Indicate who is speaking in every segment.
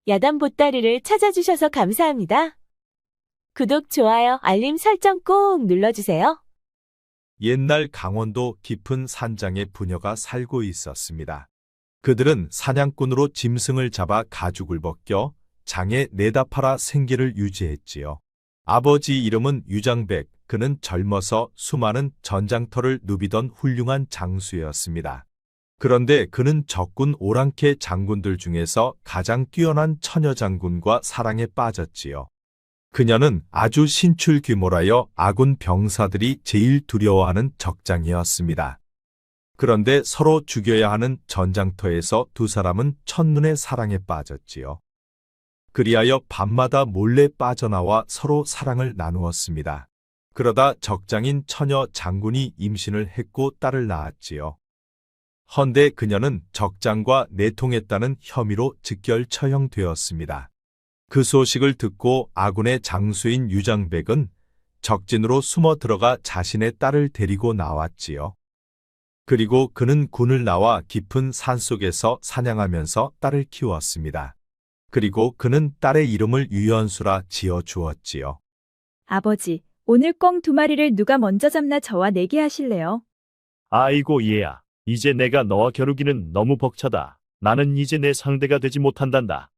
Speaker 1: 야단 보따리를 찾아주셔서 감사합니다. 구독, 좋아요, 알림 설정 꼭 눌러주세요.
Speaker 2: 옛날 강원도 깊은 산장에 부녀가 살고 있었습니다. 그들은 사냥꾼으로 짐승을 잡아 가죽을 벗겨 장에 내다 팔아 생계를 유지했지요. 아버지 이름은 유장백, 그는 젊어서 수많은 전장터를 누비던 훌륭한 장수였습니다. 그런데 그는 적군 오랑캐 장군들 중에서 가장 뛰어난 처녀 장군과 사랑에 빠졌지요. 그녀는 아주 신출귀몰하여 아군 병사들이 제일 두려워하는 적장이었습니다. 그런데 서로 죽여야 하는 전장터에서 두 사람은 첫눈에 사랑에 빠졌지요. 그리하여 밤마다 몰래 빠져나와 서로 사랑을 나누었습니다. 그러다 적장인 처녀 장군이 임신을 했고 딸을 낳았지요. 헌데 그녀는 적장과 내통했다는 혐의로 즉결 처형되었습니다. 그 소식을 듣고 아군의 장수인 유장백은 적진으로 숨어 들어가 자신의 딸을 데리고 나왔지요. 그리고 그는 군을 나와 깊은 산속에서 사냥하면서 딸을 키웠습니다. 그리고 그는 딸의 이름을 유연수라 지어 주었지요.
Speaker 3: 아버지, 오늘 꿩 2마리를 누가 먼저 잡나 저와 내기 하실래요?
Speaker 4: 아이고 얘야, 이제 내가 너와 겨루기는 너무 벅차다. 나는 이제 내 상대가 되지 못한단다.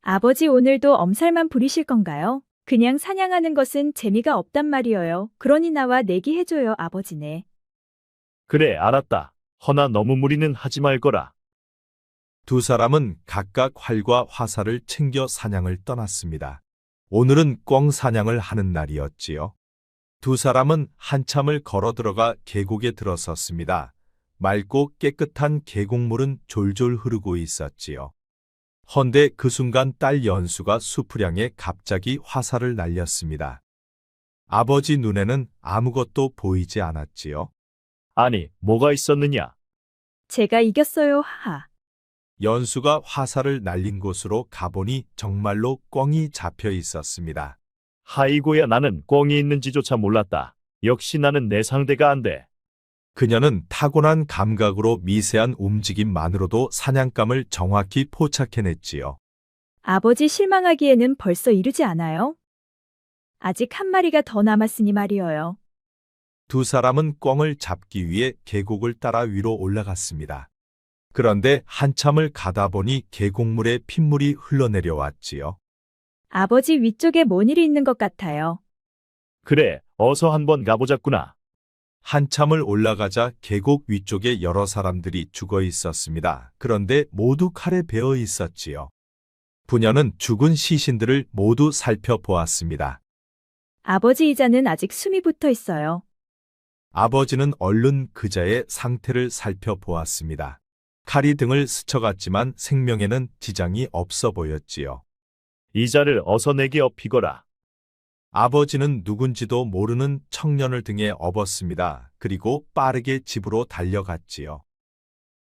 Speaker 3: 아버지 오늘도 엄살만 부리실 건가요? 그냥 사냥하는 것은 재미가 없단 말이에요. 그러니 나와 내기 해줘요, 아버지네.
Speaker 4: 그래, 알았다. 허나 너무 무리는 하지 말거라.
Speaker 2: 두 사람은 각각 활과 화살을 챙겨 사냥을 떠났습니다. 오늘은 꿩 사냥을 하는 날이었지요. 두 사람은 한참을 걸어 들어가 계곡에 들어섰습니다. 맑고 깨끗한 계곡물은 졸졸 흐르고 있었지요. 헌데 그 순간 딸 연수가 숲을 향해 갑자기 화살을 날렸습니다. 아버지 눈에는 아무것도 보이지 않았지요.
Speaker 4: 아니, 뭐가 있었느냐?
Speaker 3: 제가 이겼어요, 하하.
Speaker 2: 연수가 화살을 날린 곳으로 가보니 정말로 꿩이 잡혀 있었습니다.
Speaker 4: 하이고야, 나는 꿩이 있는지조차 몰랐다. 역시 나는 내 상대가 안 돼.
Speaker 2: 그녀는 타고난 감각으로 미세한 움직임만으로도 사냥감을 정확히 포착해냈지요.
Speaker 3: 아버지 실망하기에는 벌써 이르지 않아요? 아직 한 마리가 더 남았으니 말이에요.
Speaker 2: 두 사람은 꿩을 잡기 위해 계곡을 따라 위로 올라갔습니다. 그런데 한참을 가다 보니 계곡물에 핏물이 흘러내려왔지요.
Speaker 3: 아버지 위쪽에 뭔 일이 있는 것 같아요.
Speaker 4: 그래, 어서 한번 가보자꾸나.
Speaker 2: 한참을 올라가자 계곡 위쪽에 여러 사람들이 죽어 있었습니다. 그런데 모두 칼에 베어 있었지요. 부녀는 죽은 시신들을 모두 살펴보았습니다.
Speaker 3: 아버지 이자는 아직 숨이 붙어 있어요.
Speaker 2: 아버지는 얼른 그자의 상태를 살펴보았습니다. 칼이 등을 스쳐갔지만 생명에는 지장이 없어 보였지요.
Speaker 4: 이자를 어서 내게 업히거라.
Speaker 2: 아버지는 누군지도 모르는 청년을 등에 업었습니다. 그리고 빠르게 집으로 달려갔지요.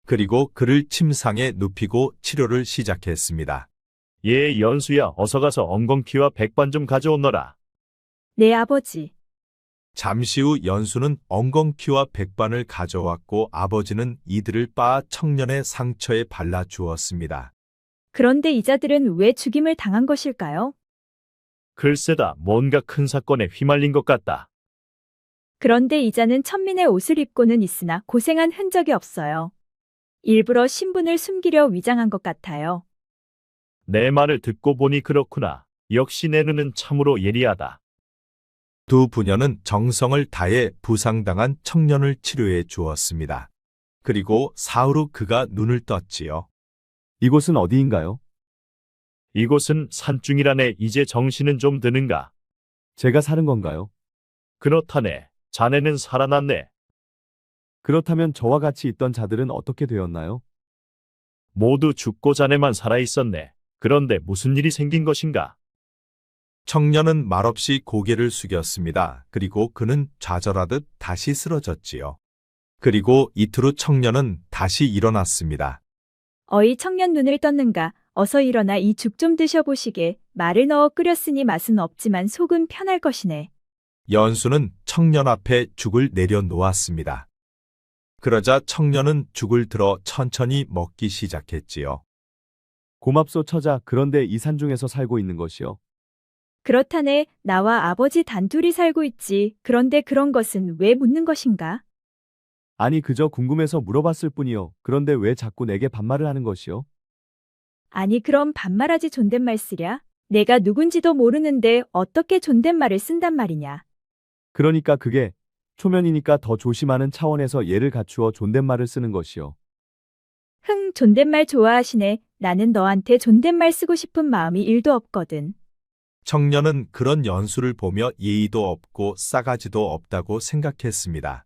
Speaker 2: 그리고 그를 침상에 눕히고 치료를 시작했습니다.
Speaker 4: 예, 연수야, 어서 가서 엉겅퀴와 백반 좀 가져오너라.
Speaker 3: 네, 아버지.
Speaker 2: 잠시 후 연수는 엉겅퀴와 백반을 가져왔고 아버지는 이들을 빻아 청년의 상처에 발라 주었습니다.
Speaker 3: 그런데 이자들은 왜 죽임을 당한 것일까요?
Speaker 4: 글쎄다, 뭔가 큰 사건에 휘말린 것 같다.
Speaker 3: 그런데 이자는 천민의 옷을 입고는 있으나 고생한 흔적이 없어요. 일부러 신분을 숨기려 위장한 것 같아요.
Speaker 4: 내 말을 듣고 보니 그렇구나. 역시 내 눈은 참으로 예리하다.
Speaker 2: 두 부녀는 정성을 다해 부상당한 청년을 치료해 주었습니다. 그리고 사흘 후 그가 눈을 떴지요.
Speaker 5: 이곳은 어디인가요?
Speaker 4: 이곳은 산중이라네. 이제 정신은 좀 드는가?
Speaker 5: 제가 사는 건가요?
Speaker 4: 그렇다네. 자네는 살아났네.
Speaker 5: 그렇다면 저와 같이 있던 자들은 어떻게 되었나요?
Speaker 4: 모두 죽고 자네만 살아있었네. 그런데 무슨 일이 생긴 것인가?
Speaker 2: 청년은 말없이 고개를 숙였습니다. 그리고 그는 좌절하듯 다시 쓰러졌지요. 그리고 이틀 후 청년은 다시 일어났습니다.
Speaker 3: 어이 청년 눈을 떴는가? 어서 일어나 이 죽 좀 드셔보시게. 말을 넣어 끓였으니 맛은 없지만 속은 편할 것이네.
Speaker 2: 연수는 청년 앞에 죽을 내려놓았습니다. 그러자 청년은 죽을 들어 천천히 먹기 시작했지요.
Speaker 5: 고맙소 처자. 그런데 이 산중에서 살고 있는 것이요.
Speaker 3: 그렇다네. 나와 아버지 단둘이 살고 있지. 그런데 그런 것은 왜 묻는 것인가?
Speaker 5: 아니 그저 궁금해서 물어봤을 뿐이요. 그런데 왜 자꾸 내게 반말을 하는 것이요?
Speaker 3: 아니 그럼 반말하지 존댓말 쓰랴? 내가 누군지도 모르는데 어떻게 존댓말을 쓴단 말이냐?
Speaker 5: 그러니까 그게 초면이니까 더 조심하는 차원에서 예를 갖추어 존댓말을 쓰는 것이요.
Speaker 3: 흥, 존댓말 좋아하시네. 나는 너한테 존댓말 쓰고 싶은 마음이 1도 없거든.
Speaker 2: 청년은 그런 연수를 보며 예의도 없고 싸가지도 없다고 생각했습니다.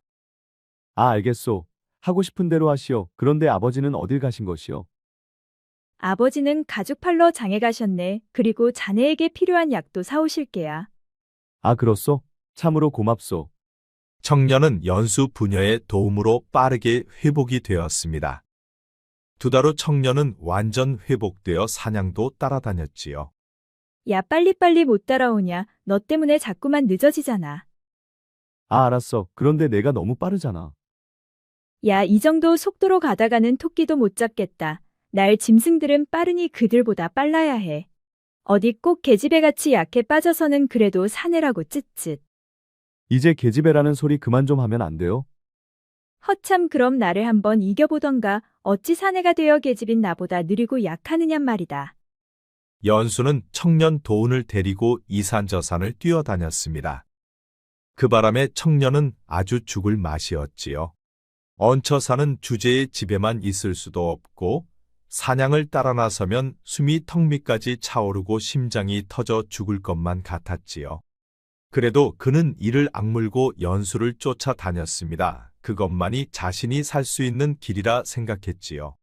Speaker 5: 아 알겠소. 하고 싶은 대로 하시오. 그런데 아버지는 어딜 가신 것이요?
Speaker 3: 아버지는 가죽 팔러 장에 가셨네. 그리고 자네에게 필요한 약도 사오실게야.
Speaker 5: 아 그렇소? 참으로 고맙소.
Speaker 2: 청년은 연수 부녀의 도움으로 빠르게 회복이 되었습니다. 2달 후 청년은 완전 회복되어 사냥도 따라다녔지요.
Speaker 3: 야, 빨리빨리 못 따라오냐? 너 때문에 자꾸만 늦어지잖아.
Speaker 5: 아 알았어. 그런데 내가 너무 빠르잖아.
Speaker 3: 야, 이 정도 속도로 가다가는 토끼도 못 잡겠다. 날 짐승들은 빠르니 그들보다 빨라야 해. 어디 꼭 계집애같이 약해 빠져서는 그래도 사내라고 쯧쯧.
Speaker 5: 이제 계집애라는 소리 그만 좀 하면 안 돼요?
Speaker 3: 허참 그럼 나를 한번 이겨보던가. 어찌 사내가 되어 계집인 나보다 느리고 약하느냔 말이다.
Speaker 2: 연수는 청년 도운을 데리고 이산저산을 뛰어다녔습니다. 그 바람에 청년은 아주 죽을 맛이었지요. 얹혀 사는 주제의 집에만 있을 수도 없고 사냥을 따라 나서면 숨이 턱 밑까지 차오르고 심장이 터져 죽을 것만 같았지요. 그래도 그는 이를 악물고 연수를 쫓아다녔습니다. 그것만이 자신이 살 수 있는 길이라 생각했지요.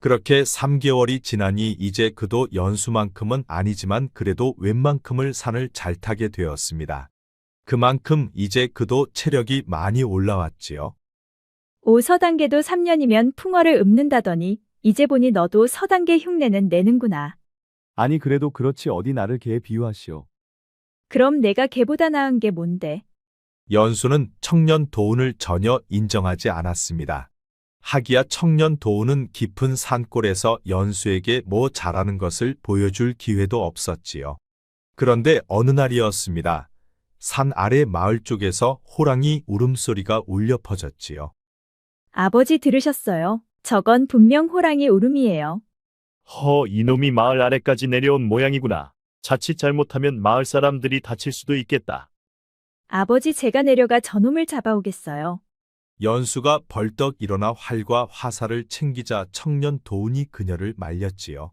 Speaker 2: 그렇게 3개월이 지나니 이제 그도 연수만큼은 아니지만 그래도 웬만큼을 산을 잘 타게 되었습니다. 그만큼 이제 그도 체력이 많이 올라왔지요.
Speaker 3: 오 서단계도 3년이면 풍어를 읊는다더니 이제 보니 너도 서단계 흉내는 내는구나.
Speaker 5: 아니 그래도 그렇지 어디 나를 개에 비유하시오.
Speaker 3: 그럼 내가 걔보다 나은 게 뭔데?
Speaker 2: 연수는 청년 도운을 전혀 인정하지 않았습니다. 하기야 청년 도운은 깊은 산골에서 연수에게 뭐 잘하는 것을 보여줄 기회도 없었지요. 그런데 어느 날이었습니다. 산 아래 마을 쪽에서 호랑이 울음소리가 울려 퍼졌지요.
Speaker 3: 아버지 들으셨어요? 저건 분명 호랑이 울음이에요.
Speaker 4: 이놈이 마을 아래까지 내려온 모양이구나. 자칫 잘못하면 마을 사람들이 다칠 수도 있겠다.
Speaker 3: 아버지 제가 내려가 저놈을 잡아오겠어요.
Speaker 2: 연수가 벌떡 일어나 활과 화살을 챙기자 청년 도운이 그녀를 말렸지요.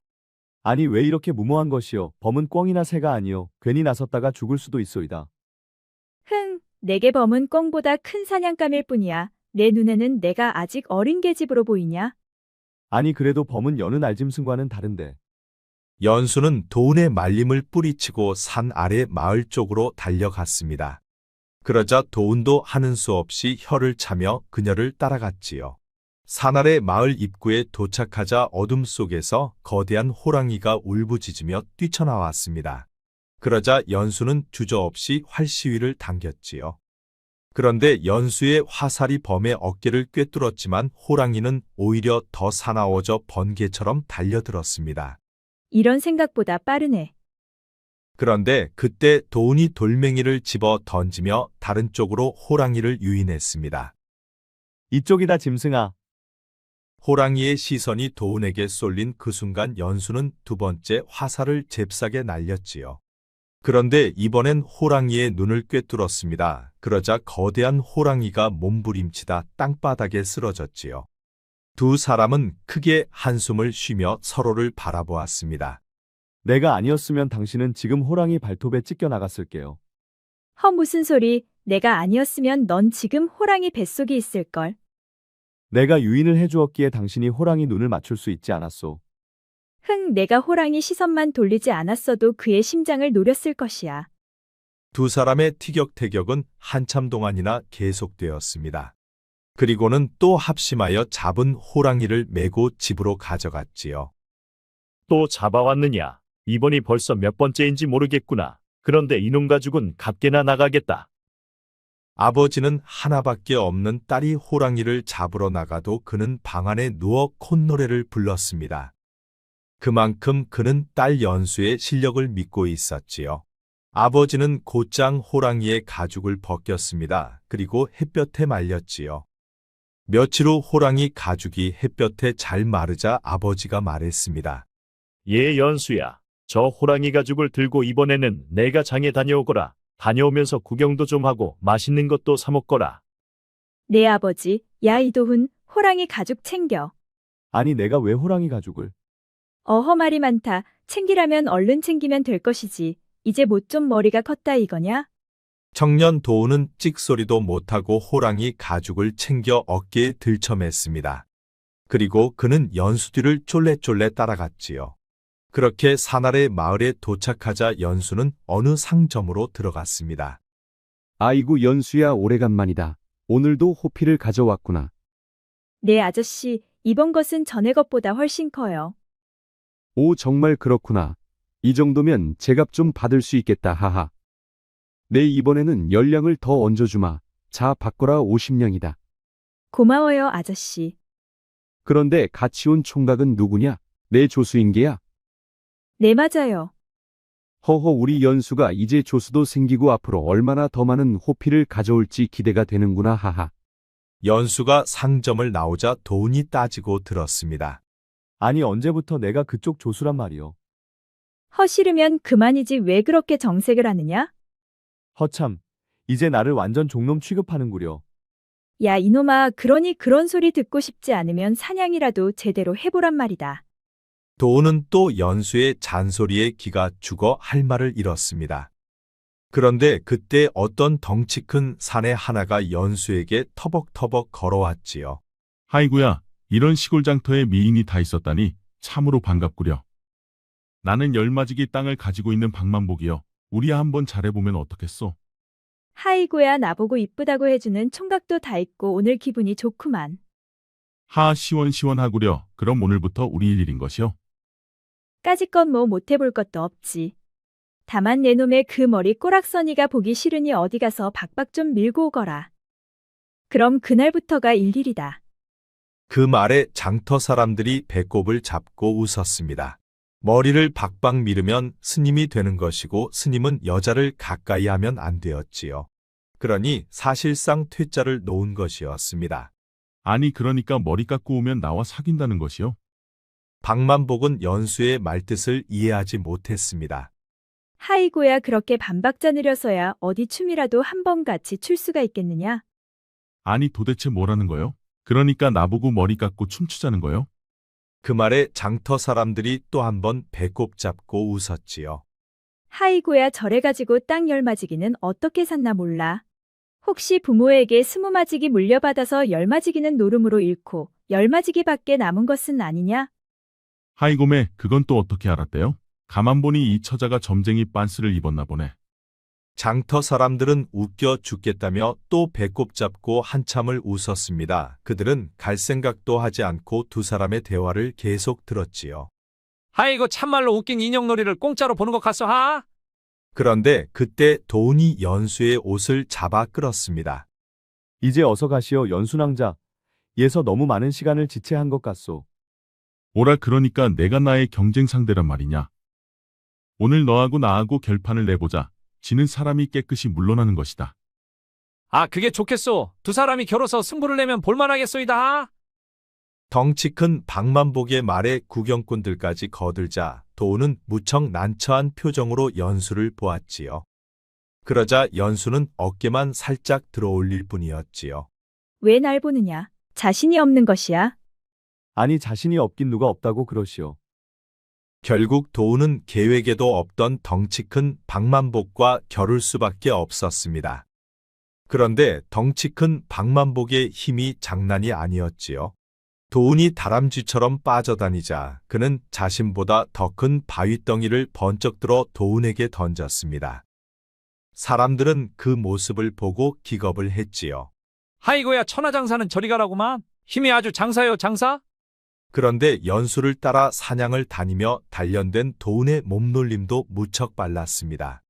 Speaker 5: 아니 왜 이렇게 무모한 것이요. 범은 꿩이나 새가 아니요. 괜히 나섰다가 죽을 수도 있소이다.
Speaker 3: 흥, 내게 범은 꿩보다 큰 사냥감일 뿐이야. 내 눈에는 내가 아직 어린 계집으로 보이냐?
Speaker 5: 아니 그래도 범은 여느 알짐승과는 다른데.
Speaker 2: 연수는 도운의 말림을 뿌리치고 산 아래 마을 쪽으로 달려갔습니다. 그러자 도운도 하는 수 없이 혀를 차며 그녀를 따라갔지요. 산 아래 마을 입구에 도착하자 어둠 속에서 거대한 호랑이가 울부짖으며 뛰쳐나왔습니다. 그러자 연수는 주저없이 활시위를 당겼지요. 그런데 연수의 화살이 범의 어깨를 꿰뚫었지만 호랑이는 오히려 더 사나워져 번개처럼 달려들었습니다.
Speaker 3: 이런 생각보다 빠르네.
Speaker 2: 그런데 그때 도운이 돌멩이를 집어 던지며 다른 쪽으로 호랑이를 유인했습니다.
Speaker 5: 이쪽이다 짐승아.
Speaker 2: 호랑이의 시선이 도운에게 쏠린 그 순간 연수는 2번째 화살을 잽싸게 날렸지요. 그런데 이번엔 호랑이의 눈을 꿰뚫었습니다. 그러자 거대한 호랑이가 몸부림치다 땅바닥에 쓰러졌지요. 2 사람은 크게 한숨을 쉬며 서로를 바라보았습니다.
Speaker 5: 내가 아니었으면 당신은 지금 호랑이 발톱에 찢겨 나갔을게요.
Speaker 3: 무슨 소리. 내가 아니었으면 넌 지금 호랑이 뱃속에 있을걸.
Speaker 5: 내가 유인을 해주었기에 당신이 호랑이 눈을 맞출 수 있지 않았소.
Speaker 3: 흥, 내가 호랑이 시선만 돌리지 않았어도 그의 심장을 노렸을 것이야.
Speaker 2: 2 사람의 티격태격은 한참 동안이나 계속되었습니다. 그리고는 또 합심하여 잡은 호랑이를 메고 집으로 가져갔지요.
Speaker 4: 또 잡아왔느냐? 이번이 벌써 몇 번째인지 모르겠구나. 그런데 이놈 가죽은 값게나 나가겠다.
Speaker 2: 아버지는 하나밖에 없는 딸이 호랑이를 잡으러 나가도 그는 방 안에 누워 콧노래를 불렀습니다. 그만큼 그는 딸 연수의 실력을 믿고 있었지요. 아버지는 곧장 호랑이의 가죽을 벗겼습니다. 그리고 햇볕에 말렸지요. 며칠 후 호랑이 가죽이 햇볕에 잘 마르자 아버지가 말했습니다.
Speaker 4: 예, 연수야. 저 호랑이 가죽을 들고 이번에는 내가 장에 다녀오거라. 다녀오면서 구경도 좀 하고 맛있는 것도 사 먹거라.
Speaker 3: 네, 아버지. 야, 이도훈, 호랑이 가죽 챙겨.
Speaker 5: 아니, 내가 왜 호랑이 가죽을?
Speaker 3: 어허, 말이 많다. 챙기라면 얼른 챙기면 될 것이지. 이제 못 좀 머리가 컸다 이거냐?
Speaker 2: 청년 도우는 찍소리도 못하고 호랑이 가죽을 챙겨 어깨에 들쳐맸습니다. 그리고 그는 연수 뒤를 쫄래쫄래 따라갔지요. 그렇게 사나래 마을에 도착하자 연수는 어느 상점으로 들어갔습니다.
Speaker 6: 아이고 연수야 오래간만이다. 오늘도 호피를 가져왔구나.
Speaker 3: 네, 아저씨. 이번 것은 전에 것보다 훨씬 커요.
Speaker 6: 오 정말 그렇구나. 이 정도면 제값 좀 받을 수 있겠다 하하. 내 이번에는 10냥을 더 얹어주마. 자 바꿔라 50냥이다.
Speaker 3: 고마워요, 아저씨.
Speaker 6: 그런데 같이 온 총각은 누구냐? 내 조수인게야.
Speaker 3: 네, 맞아요.
Speaker 6: 허허 우리 연수가 이제 조수도 생기고 앞으로 얼마나 더 많은 호피를 가져올지 기대가 되는구나 하하.
Speaker 2: 연수가 상점을 나오자 도운이 따지고 들었습니다.
Speaker 5: 아니, 언제부터 내가 그쪽 조수란 말이요.
Speaker 3: 싫으면 그만이지 왜 그렇게 정색을 하느냐?
Speaker 5: 허참, 이제 나를 완전 종놈 취급하는구려.
Speaker 3: 야, 이놈아, 그러니 그런 소리 듣고 싶지 않으면 사냥이라도 제대로 해보란 말이다.
Speaker 2: 도운은 또 연수의 잔소리에 기가 죽어 할 말을 잃었습니다. 그런데 그때 어떤 덩치 큰 사내 하나가 연수에게 터벅터벅 걸어왔지요.
Speaker 7: 아이고야, 이런 시골 장터에 미인이 다 있었다니 참으로 반갑구려. 나는 열마지기 땅을 가지고 있는 박만복이여. 우리야 한번 잘해보면 어떻겠소?
Speaker 3: 하이고야, 나보고 이쁘다고 해주는 총각도 다 있고 오늘 기분이 좋구만.
Speaker 7: 하 시원시원하구려. 그럼 오늘부터 우리 일인 것이요.
Speaker 3: 까짓건 뭐 못해볼 것도 없지. 다만 내 놈의 그 머리 꼬락서니가 보기 싫으니 어디 가서 박박 좀 밀고 오거라. 그럼 그날부터가 일일이다.
Speaker 2: 그 말에 장터 사람들이 배꼽을 잡고 웃었습니다. 머리를 박박 밀으면 스님이 되는 것이고 스님은 여자를 가까이 하면 안 되었지요. 그러니 사실상 퇴짜를 놓은 것이었습니다.
Speaker 7: 아니 그러니까 머리 깎고 오면 나와 사귄다는 것이요.
Speaker 2: 박만복은 연수의 말뜻을 이해하지 못했습니다.
Speaker 3: 하이고야, 그렇게 반박자 느려서야 어디 춤이라도 한번 같이 출 수가 있겠느냐?
Speaker 7: 아니 도대체 뭐라는 거요? 그러니까 나보고 머리 깎고 춤추자는 거요?
Speaker 2: 그 말에 장터 사람들이 또 한 번 배꼽 잡고 웃었지요.
Speaker 3: 하이고야, 저래가지고 땅 10마지기는 어떻게 샀나 몰라. 혹시 부모에게 20마지기 물려받아서 10마지기는 노름으로 잃고 10마지기밖에 남은 것은 아니냐?
Speaker 7: 하이곰에 그건 또 어떻게 알았대요? 가만 보니 이 처자가 점쟁이 빤스를 입었나 보네.
Speaker 2: 장터 사람들은 웃겨 죽겠다며 또 배꼽 잡고 한참을 웃었습니다. 그들은 갈 생각도 하지 않고 두 사람의 대화를 계속 들었지요.
Speaker 8: 아이고 참말로 웃긴 인형놀이를 공짜로 보는 것 같소 하?
Speaker 2: 그런데 그때 도운이 연수의 옷을 잡아 끌었습니다.
Speaker 5: 이제 어서 가시오, 연수낭자. 예서 너무 많은 시간을 지체한 것 같소.
Speaker 7: 오라 그러니까 내가 나의 경쟁 상대란 말이냐. 오늘 너하고 나하고 결판을 내보자. 지는 사람이 깨끗이 물러나는 것이다.
Speaker 8: 아 그게 좋겠소. 두 사람이 겨뤄서 승부를 내면 볼만하겠소이다 하?
Speaker 2: 덩치 큰 박만복의 말에 구경꾼들까지 거들자 도운은 무척 난처한 표정으로 연수를 보았지요. 그러자 연수는 어깨만 살짝 들어올릴 뿐이었지요.
Speaker 3: 왜 날 보느냐? 자신이 없는 것이야.
Speaker 5: 아니, 자신이 없긴 누가 없다고 그러시오.
Speaker 2: 결국 도운은 계획에도 없던 덩치 큰 박만복과 겨룰 수밖에 없었습니다. 그런데 덩치 큰 박만복의 힘이 장난이 아니었지요. 도운이 다람쥐처럼 빠져다니자 그는 자신보다 더 큰 바위덩이를 번쩍 들어 도운에게 던졌습니다. 사람들은 그 모습을 보고 기겁을 했지요.
Speaker 8: 아이고야 천하장사는 저리 가라구만. 힘이 아주 장사요 장사?
Speaker 2: 그런데 연수를 따라 사냥을 다니며 단련된 도운의 몸놀림도 무척 빨랐습니다.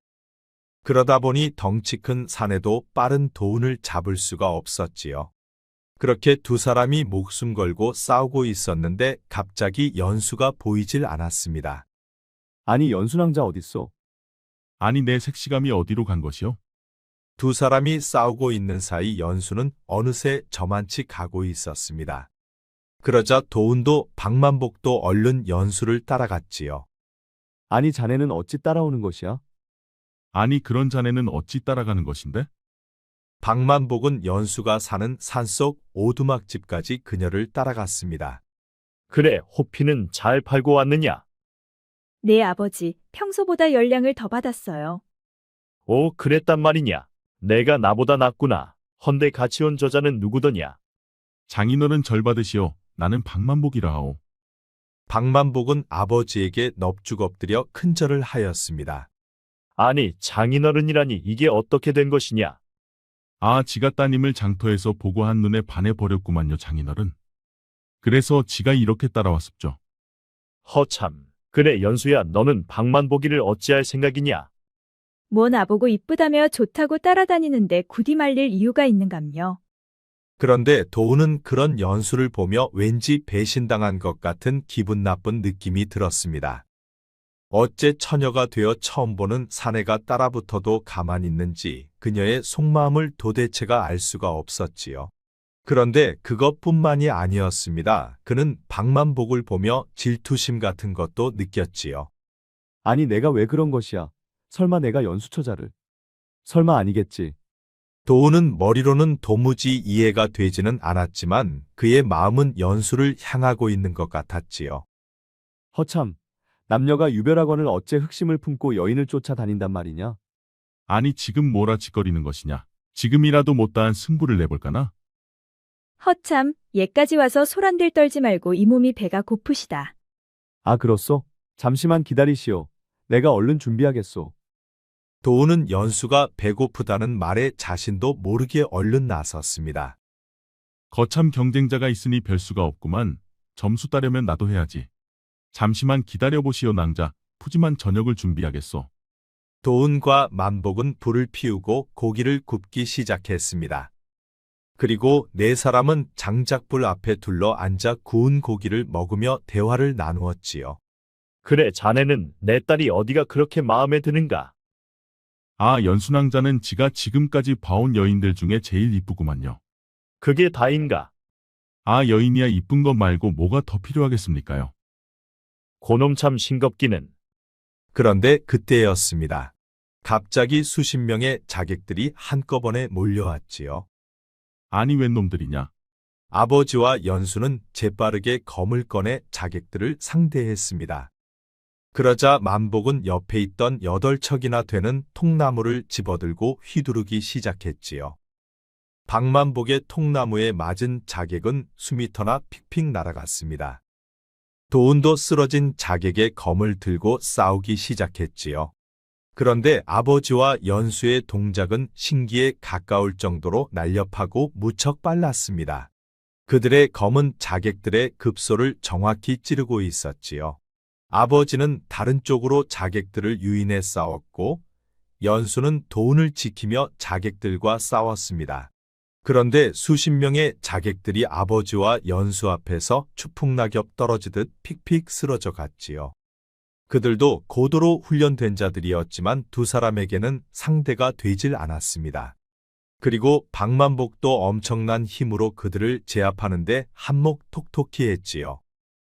Speaker 2: 그러다 보니 덩치 큰 사내도 빠른 도운을 잡을 수가 없었지요. 그렇게 두 사람이 목숨 걸고 싸우고 있었는데 갑자기 연수가 보이질 않았습니다.
Speaker 5: 아니, 연순왕자 어딨어?
Speaker 7: 아니 내 색시감이 어디로 간 것이요?
Speaker 2: 두 사람이 싸우고 있는 사이 연수는 어느새 저만치 가고 있었습니다. 그러자 도운도 박만복도 얼른 연수를 따라갔지요.
Speaker 5: 아니, 자네는 어찌 따라오는 것이야?
Speaker 7: 아니 그런 자네는 어찌 따라가는 것인데?
Speaker 2: 박만복은 연수가 사는 산속 오두막집까지 그녀를 따라갔습니다.
Speaker 4: 그래, 호피는 잘 팔고 왔느냐?
Speaker 3: 네, 아버지. 평소보다 열량을 더 받았어요.
Speaker 4: 오, 그랬단 말이냐? 내가 나보다 낫구나. 헌데 같이 온 저자는 누구더냐?
Speaker 7: 장인어른 절 받으시오. 나는 박만복이라 하오.
Speaker 2: 박만복은 아버지에게 넙죽 엎드려 큰절을 하였습니다.
Speaker 4: 아니, 장인어른이라니 이게 어떻게 된 것이냐?
Speaker 7: 아, 지가 따님을 장터에서 보고 한눈에 반해버렸구만요, 장인어른. 그래서 지가 이렇게 따라왔습죠.
Speaker 4: 허참. 그래, 연수야, 너는 박만보기를 어찌할 생각이냐?
Speaker 3: 뭐 나보고 이쁘다며 좋다고 따라다니는데 굳이 말릴 이유가 있는감요.
Speaker 2: 그런데 도우는 그런 연수를 보며 왠지 배신당한 것 같은 기분 나쁜 느낌이 들었습니다. 어째 처녀가 되어 처음 보는 사내가 따라붙어도 가만히 있는지 그녀의 속마음을 도대체가 알 수가 없었지요. 그런데 그것뿐만이 아니었습니다. 그는 박만복을 보며 질투심 같은 것도 느꼈지요.
Speaker 5: 아니, 내가 왜 그런 것이야? 설마 내가 연수처자를? 설마 아니겠지?
Speaker 2: 도우는 머리로는 도무지 이해가 되지는 않았지만 그의 마음은 연수를 향하고 있는 것 같았지요.
Speaker 5: 허참, 남녀가 유별하거늘 어째 흑심을 품고 여인을 쫓아다닌단 말이냐?
Speaker 7: 아니 지금 뭐라 짓거리는 것이냐? 지금이라도 못다한 승부를 내볼까나?
Speaker 3: 허참, 얘까지 와서 소란들 떨지 말고 이 몸이 배가 고프시다.
Speaker 5: 아, 그렇소? 잠시만 기다리시오. 내가 얼른 준비하겠소.
Speaker 2: 도우는 연수가 배고프다는 말에 자신도 모르게 얼른 나섰습니다.
Speaker 7: 거참 경쟁자가 있으니 별 수가 없구만. 점수 따려면 나도 해야지. 잠시만 기다려보시오 낭자. 푸짐한 저녁을 준비하겠소.
Speaker 2: 도운과 만복은 불을 피우고 고기를 굽기 시작했습니다. 그리고 네 사람은 장작불 앞에 둘러 앉아 구운 고기를 먹으며 대화를 나누었지요.
Speaker 4: 그래, 자네는 내 딸이 어디가 그렇게 마음에 드는가?
Speaker 7: 아, 연순왕자는 지가 지금까지 봐온 여인들 중에 제일 이쁘구만요.
Speaker 4: 그게 다인가?
Speaker 7: 아, 여인이야 이쁜 것 말고 뭐가 더 필요하겠습니까요?
Speaker 4: 고놈 참 싱겁기는.
Speaker 2: 그런데 그때였습니다. 갑자기 수십 명의 자객들이 한꺼번에 몰려왔지요.
Speaker 7: 아니 웬 놈들이냐?
Speaker 2: 아버지와 연수는 재빠르게 검을 꺼내 자객들을 상대했습니다. 그러자 만복은 옆에 있던 8척이나 되는 통나무를 집어들고 휘두르기 시작했지요. 박만복의 통나무에 맞은 자객은 수미터나 픽픽 날아갔습니다. 도운도 쓰러진 자객의 검을 들고 싸우기 시작했지요. 그런데 아버지와 연수의 동작은 신기에 가까울 정도로 날렵하고 무척 빨랐습니다. 그들의 검은 자객들의 급소를 정확히 찌르고 있었지요. 아버지는 다른 쪽으로 자객들을 유인해 싸웠고 연수는 도운을 지키며 자객들과 싸웠습니다. 그런데 수십 명의 자객들이 아버지와 연수 앞에서 추풍낙엽 떨어지듯 픽픽 쓰러져 갔지요. 그들도 고도로 훈련된 자들이었지만 두 사람에게는 상대가 되질 않았습니다. 그리고 박만복도 엄청난 힘으로 그들을 제압하는데 한몫 톡톡히 했지요.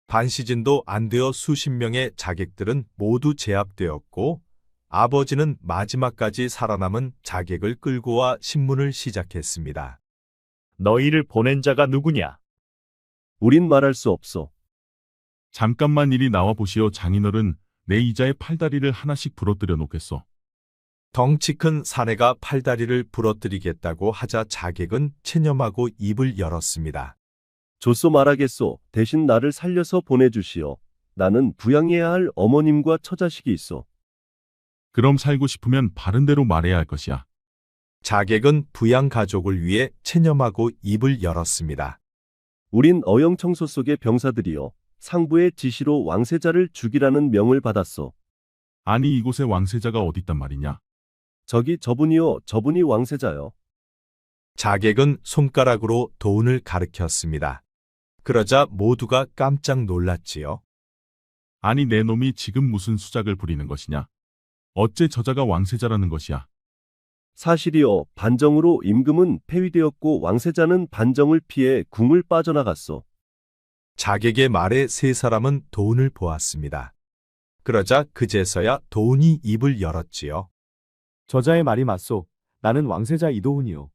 Speaker 2: 반시즌도 안 되어 수십 명의 자객들은 모두 제압되었고 아버지는 마지막까지 살아남은 자객을 끌고 와 신문을 시작했습니다.
Speaker 4: 너희를 보낸 자가 누구냐?
Speaker 9: 우린 말할 수 없어.
Speaker 7: 잠깐만 이리 나와 보시오 장인어른. 내 이자의 팔다리를 하나씩 부러뜨려 놓겠소.
Speaker 2: 덩치 큰 사내가 팔다리를 부러뜨리겠다고 하자 자객은 체념하고 입을 열었습니다.
Speaker 9: 좋소 말하겠소. 대신 나를 살려서 보내주시오. 나는 부양해야 할 어머님과 처자식이 있어.
Speaker 7: 그럼 살고 싶으면 바른 대로 말해야 할 것이야.
Speaker 2: 자객은 부양 가족을 위해 체념하고 입을 열었습니다.
Speaker 9: 우린 어영청소 속의 병사들이요. 상부의 지시로 왕세자를 죽이라는 명을 받았소.
Speaker 7: 아니 이곳에 왕세자가 어딨단 말이냐?
Speaker 9: 저분이 왕세자요.
Speaker 2: 자객은 손가락으로 도운을 가리켰습니다. 그러자 모두가 깜짝 놀랐지요.
Speaker 7: 아니 내 놈이 지금 무슨 수작을 부리는 것이냐? 어째 저자가 왕세자라는 것이야?
Speaker 9: 사실이요. 반정으로 임금은 폐위되었고 왕세자는 반정을 피해 궁을 빠져나갔소.
Speaker 2: 자객의 말에 세 사람은 도운을 보았습니다. 그러자 그제서야 도운이 입을 열었지요.
Speaker 5: 저자의 말이 맞소. 나는 왕세자 이도훈이요.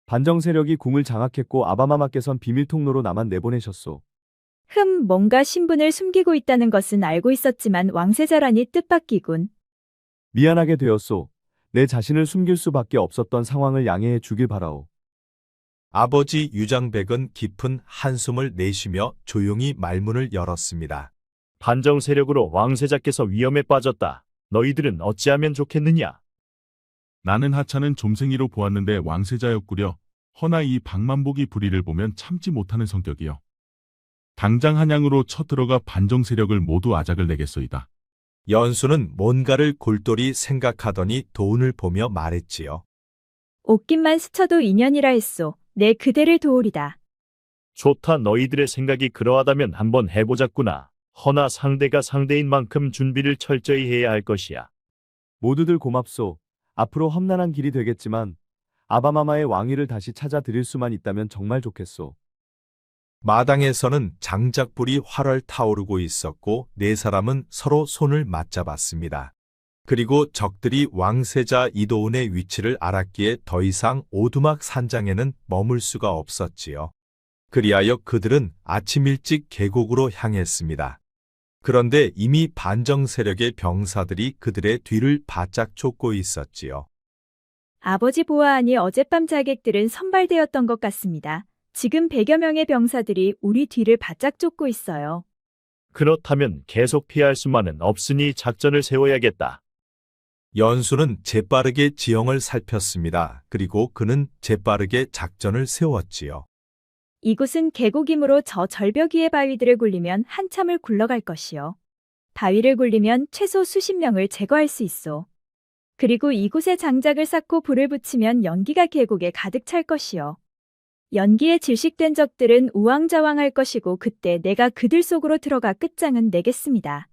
Speaker 5: 반정 세력이 궁을 장악했고 아바마마께선 비밀 통로로 나만 내보내셨소.
Speaker 3: 뭔가 신분을 숨기고 있다는 것은 알고 있었지만 왕세자라니 뜻밖이군.
Speaker 5: 미안하게 되었소. 내 자신을 숨길 수밖에 없었던 상황을 양해해 주길 바라오.
Speaker 2: 아버지 유장백은 깊은 한숨을 내쉬며 조용히 말문을 열었습니다.
Speaker 4: 반정 세력으로 왕세자께서 위험에 빠졌다. 너희들은 어찌하면 좋겠느냐?
Speaker 7: 나는 하찮은 좀생이로 보았는데 왕세자였구려. 허나 이 박만복이 불의를 보면 참지 못하는 성격이요. 당장 한양으로 쳐들어가 반정 세력을 모두 아작을 내겠소이다.
Speaker 2: 연수는 뭔가를 골똘히 생각하더니 도운을 보며 말했지요.
Speaker 3: 옷깃만 스쳐도 인연이라 했소. 내 그대를 도우리다.
Speaker 4: 좋다. 너희들의 생각이 그러하다면 한번 해보자꾸나. 허나 상대가 상대인 만큼 준비를 철저히 해야 할 것이야.
Speaker 5: 모두들 고맙소. 앞으로 험난한 길이 되겠지만 아바마마의 왕위를 다시 찾아 드릴 수만 있다면 정말 좋겠소.
Speaker 2: 마당에서는 장작불이 활활 타오르고 있었고 네 사람은 서로 손을 맞잡았습니다. 그리고 적들이 왕세자 이도운의 위치를 알았기에 더 이상 오두막 산장에는 머물 수가 없었지요. 그리하여 그들은 아침 일찍 계곡으로 향했습니다. 그런데 이미 반정 세력의 병사들이 그들의 뒤를 바짝 쫓고 있었지요.
Speaker 3: 아버지 보아하니 어젯밤 자객들은 선발되었던 것 같습니다. 지금 100여 명의 병사들이 우리 뒤를 바짝 쫓고 있어요.
Speaker 4: 그렇다면 계속 피할 수만은 없으니 작전을 세워야겠다.
Speaker 2: 연수는 재빠르게 지형을 살폈습니다. 그리고 그는 재빠르게 작전을 세웠지요.
Speaker 3: 이곳은 계곡이므로 저 절벽 위의 바위들을 굴리면 한참을 굴러갈 것이요. 바위를 굴리면 최소 수십 명을 제거할 수 있어. 그리고 이곳에 장작을 쌓고 불을 붙이면 연기가 계곡에 가득 찰 것이요. 연기에 질식된 적들은 우왕좌왕할 것이고 그때 내가 그들 속으로 들어가 끝장은 내겠습니다.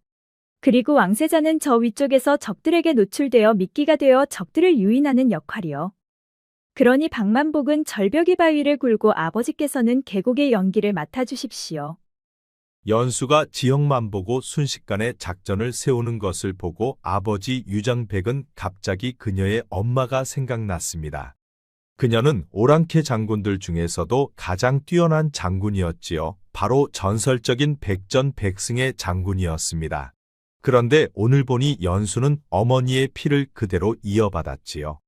Speaker 3: 그리고 왕세자는 저 위쪽에서 적들에게 노출되어 미끼가 되어 적들을 유인하는 역할이요. 그러니 박만복은 절벽이 바위를 굴고 아버지께서는 계곡의 연기를 맡아주십시오.
Speaker 2: 연수가 지형만 보고 순식간에 작전을 세우는 것을 보고 아버지 유장백은 갑자기 그녀의 엄마가 생각났습니다. 그녀는 오랑캐 장군들 중에서도 가장 뛰어난 장군이었지요. 바로 전설적인 백전백승의 장군이었습니다. 그런데 오늘 보니 연수는 어머니의 피를 그대로 이어받았지요.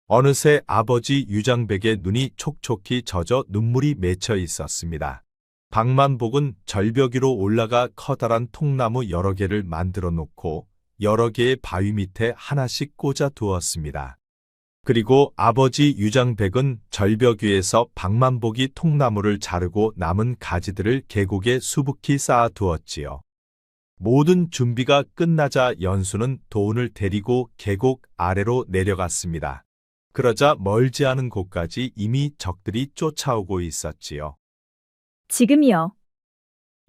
Speaker 2: 어느새 아버지 유장백의 눈이 촉촉히 젖어 눈물이 맺혀 있었습니다. 박만복은 절벽 위로 올라가 커다란 통나무 여러 개를 만들어 놓고 여러 개의 바위 밑에 하나씩 꽂아 두었습니다. 그리고 아버지 유장백은 절벽 위에서 박만복이 통나무를 자르고 남은 가지들을 계곡에 수북히 쌓아 두었지요. 모든 준비가 끝나자 연수는 도운을 데리고 계곡 아래로 내려갔습니다. 그러자 멀지 않은 곳까지 이미 적들이 쫓아오고 있었지요.
Speaker 3: 지금이요.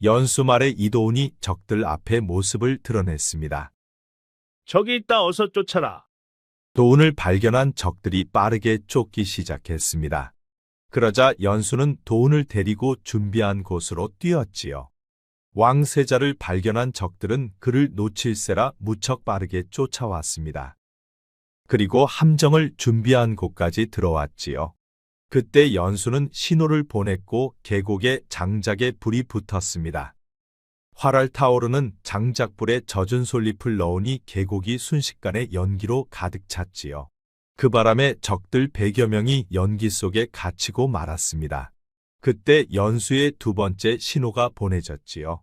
Speaker 2: 연수 말에 이도운이 적들 앞에 모습을 드러냈습니다.
Speaker 4: 저기 있다. 어서 쫓아라.
Speaker 2: 도운을 발견한 적들이 빠르게 쫓기 시작했습니다. 그러자 연수는 도운을 데리고 준비한 곳으로 뛰었지요. 왕세자를 발견한 적들은 그를 놓칠세라 무척 빠르게 쫓아왔습니다. 그리고 함정을 준비한 곳까지 들어왔지요. 그때 연수는 신호를 보냈고 계곡에 장작에 불이 붙었습니다. 활활 타오르는 장작불에 젖은 솔잎을 넣으니 계곡이 순식간에 연기로 가득 찼지요. 그 바람에 적들 100여 명이 연기 속에 갇히고 말았습니다. 그때 연수의 두 번째 신호가 보내졌지요.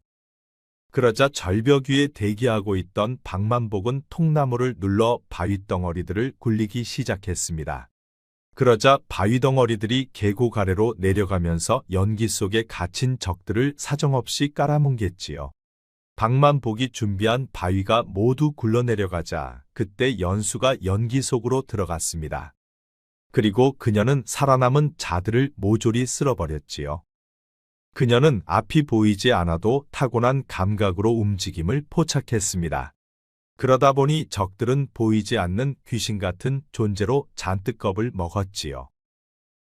Speaker 2: 그러자 절벽 위에 대기하고 있던 박만복은 통나무를 눌러 바위덩어리들을 굴리기 시작했습니다. 그러자 바위덩어리들이 계곡 아래로 내려가면서 연기 속에 갇힌 적들을 사정없이 깔아뭉갰지요. 박만복이 준비한 바위가 모두 굴러내려가자 그때 연수가 연기 속으로 들어갔습니다. 그리고 그녀는 살아남은 자들을 모조리 쓸어버렸지요. 그녀는 앞이 보이지 않아도 타고난 감각으로 움직임을 포착했습니다. 그러다 보니 적들은 보이지 않는 귀신 같은 존재로 잔뜩 겁을 먹었지요.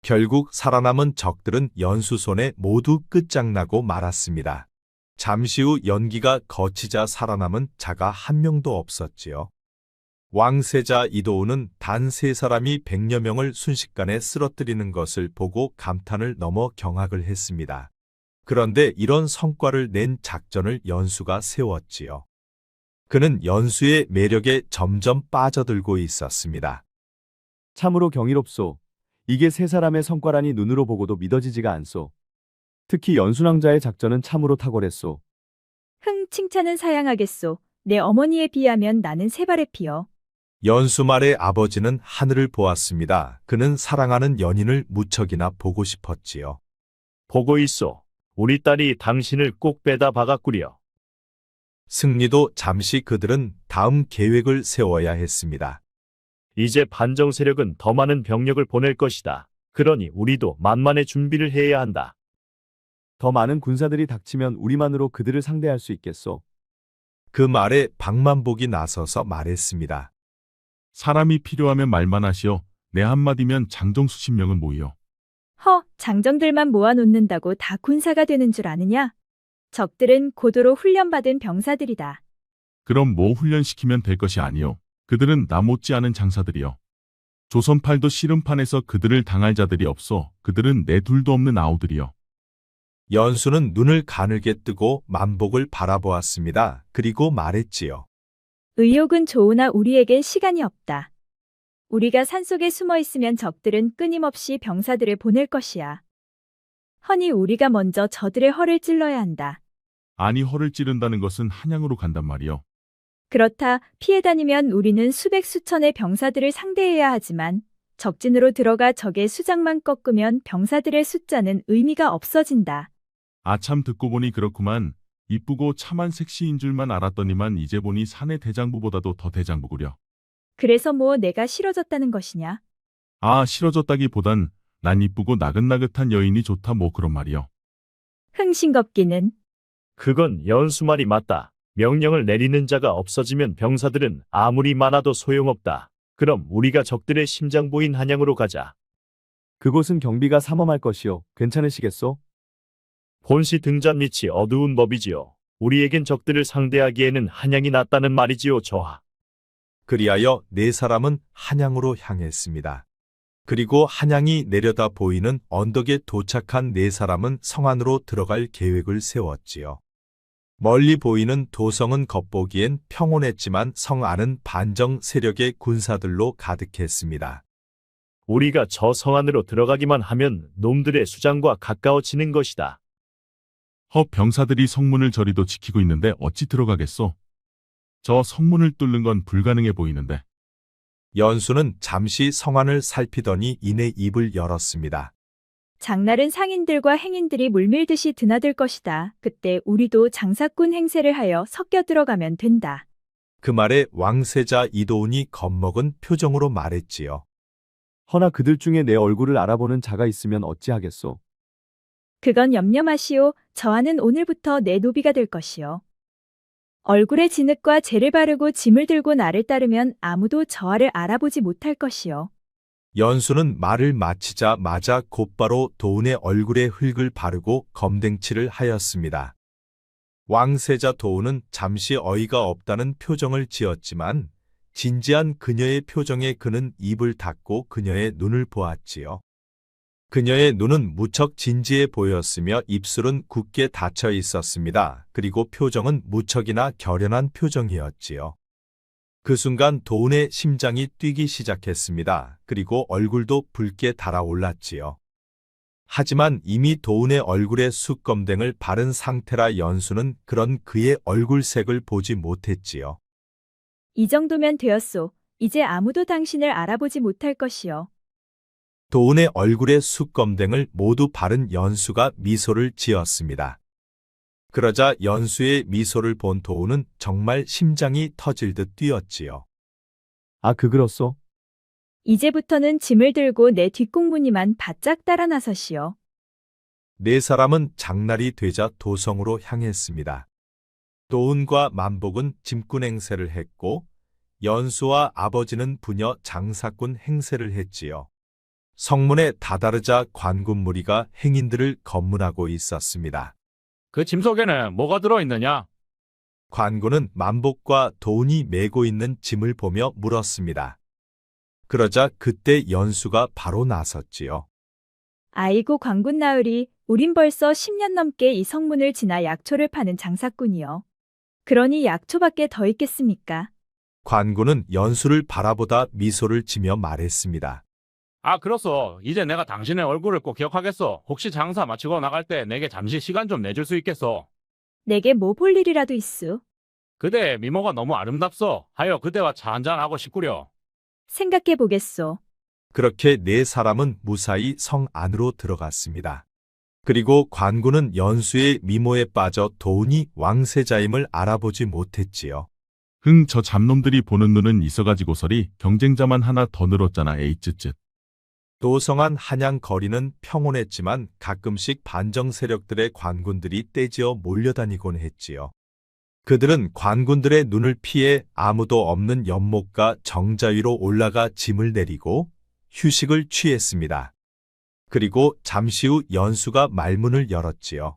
Speaker 2: 결국 살아남은 적들은 연수 손에 모두 끝장나고 말았습니다. 잠시 후 연기가 거치자 살아남은 자가 한 명도 없었지요. 왕세자 이도우는 단 3사람이 100여 명을 순식간에 쓰러뜨리는 것을 보고 감탄을 넘어 경악을 했습니다. 그런데 이런 성과를 낸 작전을 연수가 세웠지요. 그는 연수의 매력에 점점 빠져들고 있었습니다.
Speaker 5: 참으로 경이롭소. 이게 3사람의 성과라니 눈으로 보고도 믿어지지가 않소. 특히 연순왕자의 작전은 참으로 탁월했소.
Speaker 3: 흥, 칭찬은 사양하겠소. 내 어머니에 비하면 나는 세 발의 피여.
Speaker 2: 연수 말의 아버지는 하늘을 보았습니다. 그는 사랑하는 연인을 무척이나 보고 싶었지요.
Speaker 4: 보고 있소. 우리 딸이 당신을 꼭 빼다 박았구려.
Speaker 2: 승리도 잠시 그들은 다음 계획을 세워야 했습니다.
Speaker 4: 이제 반정 세력은 더 많은 병력을 보낼 것이다. 그러니 우리도 만만의 준비를 해야 한다.
Speaker 5: 더 많은 군사들이 닥치면 우리만으로 그들을 상대할 수 있겠소.
Speaker 2: 그 말에 박만복이 나서서 말했습니다.
Speaker 7: 사람이 필요하면 말만 하시오. 내 한마디면 장정 수십 명은 모이오.
Speaker 3: 허, 장정들만 모아놓는다고 다 군사가 되는 줄 아느냐? 적들은 고도로 훈련받은 병사들이다.
Speaker 7: 그럼 뭐 훈련시키면 될 것이 아니오. 그들은 나 못지않은 장사들이요. 조선팔도 씨름판에서 그들을 당할 자들이 없어. 그들은 내 둘도 없는 아우들이요.
Speaker 2: 연수는 눈을 가늘게 뜨고 만복을 바라보았습니다. 그리고 말했지요.
Speaker 3: 의욕은 좋으나 우리에겐 시간이 없다. 우리가 산속에 숨어 있으면 적들은 끊임없이 병사들을 보낼 것이야. 허니 우리가 먼저 저들의 허를 찔러야 한다.
Speaker 7: 아니 허를 찌른다는 것은 한양으로 간단 말이요.
Speaker 3: 그렇다 피해 다니면 우리는 수백 수천의 병사들을 상대해야 하지만 적진으로 들어가 적의 수장만 꺾으면 병사들의 숫자는 의미가 없어진다.
Speaker 7: 아참 듣고 보니 그렇구만. 이쁘고 참한 섹시인 줄만 알았더니만 이제 보니 사내 대장부보다도 더 대장부구려.
Speaker 3: 그래서 뭐 내가 싫어졌다는 것이냐?
Speaker 7: 아 싫어졌다기보단 난 이쁘고 나긋나긋한 여인이 좋다 뭐 그런 말이요.
Speaker 3: 흥싱겁기는.
Speaker 4: 그건 연수 말이 맞다. 명령을 내리는 자가 없어지면 병사들은 아무리 많아도 소용없다. 그럼 우리가 적들의 심장부인 한양으로 가자.
Speaker 5: 그곳은 경비가 삼엄할 것이오. 괜찮으시겠소?
Speaker 4: 본시 등잔 밑이 어두운 법이지요. 우리에겐 적들을 상대하기에는 한양이 낫다는 말이지요, 저하.
Speaker 2: 그리하여 4사람은 한양으로 향했습니다. 그리고 한양이 내려다 보이는 언덕에 도착한 4사람은 성 안으로 들어갈 계획을 세웠지요. 멀리 보이는 도성은 겉보기엔 평온했지만 성 안은 반정 세력의 군사들로 가득했습니다.
Speaker 4: 우리가 저 성 안으로 들어가기만 하면 놈들의 수장과 가까워지는 것이다.
Speaker 7: 허 병사들이 성문을 저리도 지키고 있는데 어찌 들어가겠소? 저 성문을 뚫는 건 불가능해 보이는데.
Speaker 2: 연수는 잠시 성안을 살피더니 이내 입을 열었습니다.
Speaker 3: 장날은 상인들과 행인들이 물밀듯이 드나들 것이다. 그때 우리도 장사꾼 행세를 하여 섞여 들어가면 된다.
Speaker 2: 그 말에 왕세자 이도훈이 겁먹은 표정으로 말했지요.
Speaker 5: 허나 그들 중에 내 얼굴을 알아보는 자가 있으면 어찌하겠소?
Speaker 3: 그건 염려 마시오. 저하는 오늘부터 내 노비가 될 것이요. 얼굴에 진흙과 재를 바르고 짐을 들고 나를 따르면 아무도 저하를 알아보지 못할 것이요.
Speaker 2: 연수는 말을 마치자마자 곧바로 도훈의 얼굴에 흙을 바르고 검댕칠을 하였습니다. 왕세자 도훈은 잠시 어이가 없다는 표정을 지었지만 진지한 그녀의 표정에 그는 입을 닫고 그녀의 눈을 보았지요. 그녀의 눈은 무척 진지해 보였으며 입술은 굳게 닫혀 있었습니다. 그리고 표정은 무척이나 결연한 표정이었지요. 그 순간 도훈의 심장이 뛰기 시작했습니다. 그리고 얼굴도 붉게 달아올랐지요. 하지만 이미 도훈의 얼굴에 숯검댕을 바른 상태라 연수는 그런 그의 얼굴색을 보지 못했지요.
Speaker 3: 이 정도면 되었소. 이제 아무도 당신을 알아보지 못할 것이요.
Speaker 2: 도훈의 얼굴에 숯검댕을 모두 바른 연수가 미소를 지었습니다. 그러자 연수의 미소를 본 도훈은 정말 심장이 터질 듯 뛰었지요.
Speaker 5: 아, 그렇소?
Speaker 3: 이제부터는 짐을 들고 내 뒷공무니만 바짝 따라 나서시오.
Speaker 2: 네 사람은 장날이 되자 도성으로 향했습니다. 도운과 만복은 짐꾼 행세를 했고 연수와 아버지는 부녀 장사꾼 행세를 했지요. 성문에 다다르자 관군 무리가 행인들을 검문하고 있었습니다.
Speaker 8: 그 짐 속에는 뭐가 들어있느냐?
Speaker 2: 관군은 만복과 도운이 메고 있는 짐을 보며 물었습니다. 그러자 그때 연수가 바로 나섰지요.
Speaker 3: 아이고 광군 나으리, 우린 벌써 10년 넘게 이 성문을 지나 약초를 파는 장사꾼이요. 그러니 약초밖에 더 있겠습니까?
Speaker 2: 관군은 연수를 바라보다 미소를 지며 말했습니다.
Speaker 8: 아, 그렇소. 이제 내가 당신의 얼굴을 꼭 기억하겠소. 혹시 장사 마치고 나갈 때 내게 잠시 시간 좀 내줄 수 있겠소?
Speaker 3: 내게 뭐 볼 일이라도 있수.
Speaker 8: 그대의 미모가 너무 아름답소. 하여 그대와 차 한잔하고 싶구려.
Speaker 3: 생각해 보겠소.
Speaker 2: 그렇게 네 사람은 무사히 성 안으로 들어갔습니다. 그리고 관군은 연수의 미모에 빠져 도운이 왕세자임을 알아보지 못했지요.
Speaker 7: 저 잡놈들이 보는 눈은 있어가지고서리 경쟁자만 하나 더 늘었잖아. 에이 쯧쯧.
Speaker 2: 도성안 한양 거리는 평온했지만 가끔씩 반정 세력들의 관군들이 떼지어 몰려다니곤 했지요. 그들은 관군들의 눈을 피해 아무도 없는 연못과 정자 위로 올라가 짐을 내리고 휴식을 취했습니다. 그리고 잠시 후 연수가 말문을 열었지요.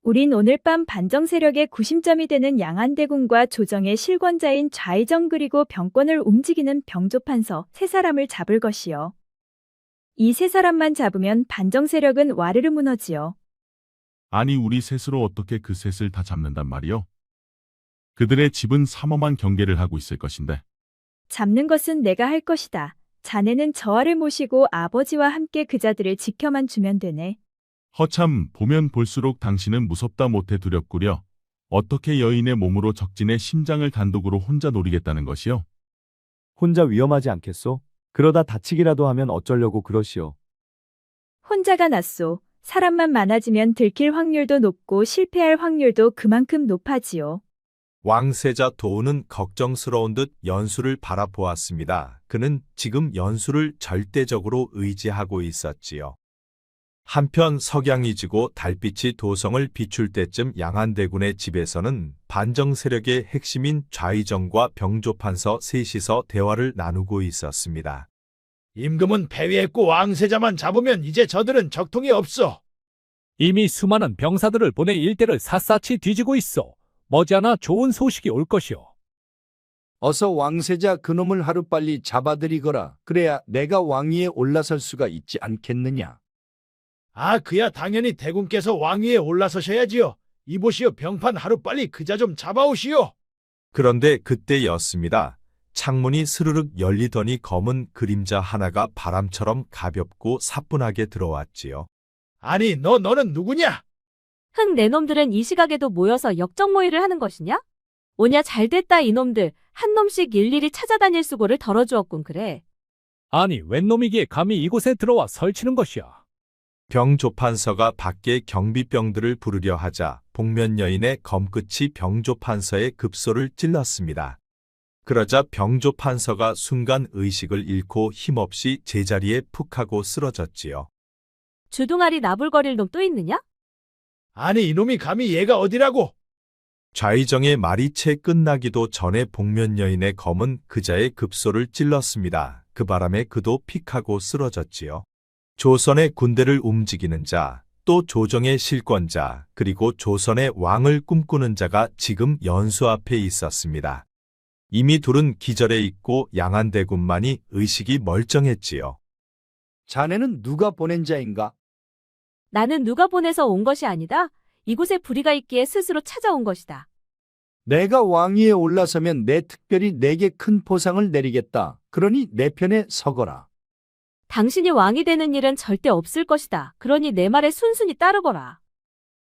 Speaker 3: 우린 오늘 밤 반정 세력의 구심점이 되는 양안대군과 조정의 실권자인 좌의정 그리고 병권을 움직이는 병조판서 세 사람을 잡을 것이요. 이 세 사람만 잡으면 반정 세력은 와르르 무너지요.
Speaker 7: 아니 우리 셋으로 어떻게 그 셋을 다 잡는단 말이요? 그들의 집은 삼엄한 경계를 하고 있을 것인데.
Speaker 3: 잡는 것은 내가 할 것이다. 자네는 저하를 모시고 아버지와 함께 그자들을 지켜만 주면 되네.
Speaker 7: 허참 보면 볼수록 당신은 무섭다 못해 두렵구려. 어떻게 여인의 몸으로 적진의 심장을 단독으로 혼자 노리겠다는 것이요?
Speaker 5: 혼자 위험하지 않겠소? 그러다 다치기라도 하면 어쩌려고 그러시오.
Speaker 3: 혼자가 낫소. 사람만 많아지면 들킬 확률도 높고 실패할 확률도 그만큼 높아지요.
Speaker 2: 왕세자 도운은 걱정스러운 듯 연수를 바라보았습니다. 그는 지금 연수를 절대적으로 의지하고 있었지요. 한편 석양이 지고 달빛이 도성을 비출 때쯤 양안대군의 집에서는 반정 세력의 핵심인 좌의정과 병조판서 셋이서 대화를 나누고 있었습니다.
Speaker 10: 임금은 패위했고 왕세자만 잡으면 이제 저들은 적통이 없어.
Speaker 11: 이미 수많은 병사들을 보내 일대를 샅샅이 뒤지고 있어. 머지않아 좋은 소식이 올 것이오.
Speaker 10: 어서 왕세자 그놈을 하루빨리 잡아들이거라. 그래야 내가 왕위에 올라설 수가 있지 않겠느냐. 아, 그야 당연히 대군께서 왕위에 올라서셔야지요. 이보시오, 병판 하루빨리 그자 좀 잡아오시오.
Speaker 2: 그런데 그때였습니다. 창문이 스르륵 열리더니 검은 그림자 하나가 바람처럼 가볍고 사뿐하게 들어왔지요.
Speaker 10: 아니, 너는 누구냐?
Speaker 1: 흥, 내 놈들은 이 시각에도 모여서 역적모의를 하는 것이냐? 오냐 잘됐다 이놈들. 한 놈씩 일일이 찾아다닐 수고를 덜어주었군 그래.
Speaker 11: 아니 웬 놈이기에 감히 이곳에 들어와 설치는 것이야.
Speaker 2: 병조판서가 밖에 경비병들을 부르려 하자 복면 여인의 검끝이 병조판서의 급소를 찔렀습니다. 그러자 병조판서가 순간 의식을 잃고 힘없이 제자리에 푹 하고 쓰러졌지요.
Speaker 1: 주둥아리 나불거릴 놈 또 있느냐?
Speaker 10: 아니, 이놈이 감히 얘가 어디라고?
Speaker 2: 좌의정의 말이 채 끝나기도 전에 복면 여인의 검은 그자의 급소를 찔렀습니다. 그 바람에 그도 픽하고 쓰러졌지요. 조선의 군대를 움직이는 자, 또 조정의 실권자, 그리고 조선의 왕을 꿈꾸는 자가 지금 연수 앞에 있었습니다. 이미 둘은 기절해 있고 양안대군만이 의식이 멀쩡했지요.
Speaker 10: 자네는 누가 보낸 자인가?
Speaker 1: 나는 누가 보내서 온 것이 아니다. 이곳에 불의가 있기에 스스로 찾아온 것이다.
Speaker 10: 내가 왕위에 올라서면 특별히 내게 큰 포상을 내리겠다. 그러니 내 편에 서거라.
Speaker 1: 당신이 왕이 되는 일은 절대 없을 것이다. 그러니 내 말에 순순히 따르거라.